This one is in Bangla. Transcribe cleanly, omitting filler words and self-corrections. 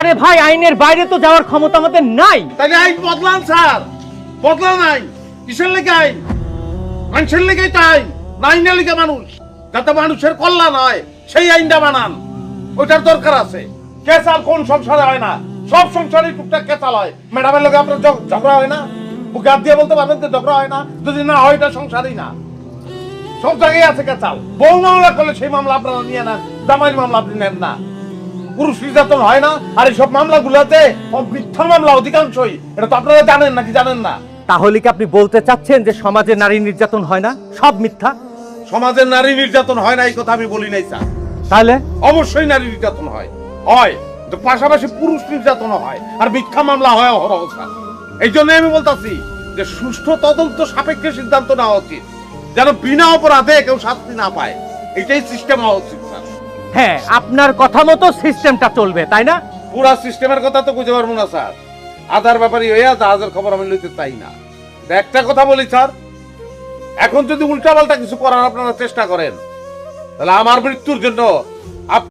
আরে ভাই, আইনের বাইরে তো যাওয়ার ক্ষমতা আমাদের নাই। তাহলে আইন বদলান স্যার, বদলান আইন। কিসের লেগে আইন? মানুষের লেগেই তো আইন, না আইনের লেগে মানুষ। যাতে মানুষের কল্যাণ হয় সেই আইনটা বানান, ওইটার দরকার আছে। কেসাল কোন সংসারে হয় না? সব সংসারে টুকটাক কেসাল হয়। ম্যাডামের লোক আপনার ঝগড়া হয় না? বুকে হাত দিয়ে বলতে পারবেন যে ঝগড়া হয় না? যদি না হয় এটা সংসারই না। সব জায়গায় আছে কেসাল। বউ মামলা করলে সেই মামলা আপনারা নিয়ে নেন, জামাইয়ের মামলা আপনি নেন না। পুরুষ নির্যাতন হয় না? আর এইসব মামলাগুলোতে মিথ্যা মামলা অধিকাংশই। এটা তো আপনারা জানেন নাকি জানেন না? তাহলে কি আপনি বলতে চাচ্ছেন যে সমাজে নারী নির্যাতন হয় না, সব মিথ্যা? সমাজের নারী নির্যাতন হয় না এই কথা আমি বলি নাই স্যার। তাহলে অবশ্যই নারী নির্যাতন হয়, হয়, কিন্তু পাশাপাশি পুরুষ নির্যাতন হয় আর মিথ্যা মামলা হয় অহরহ স্যার। এই জন্য আমি বলতাছি যে সুষ্ঠু তদন্ত সাপেক্ষে সিদ্ধান্ত নেওয়া উচিত, যেন বিনা অপরাধে কেউ শাস্তি না পায়। এটাই সিস্টেম হওয়া উচিত স্যার। হ্যাঁ, আপনার কথা মতো সিস্টেমটা চলবে, তাই না? পুরা সিস্টেমের কথা তো বুঝতে পারবো না স্যার। আধার ব্যাপারে হইয়া জাহাজের খবর আমি লইতে চাই না। একটা কথা বলি স্যার, এখন যদি উল্টাপাল্টা কিছু করার আপনারা চেষ্টা করেন, তাহলে আমার মৃত্যুর জন্য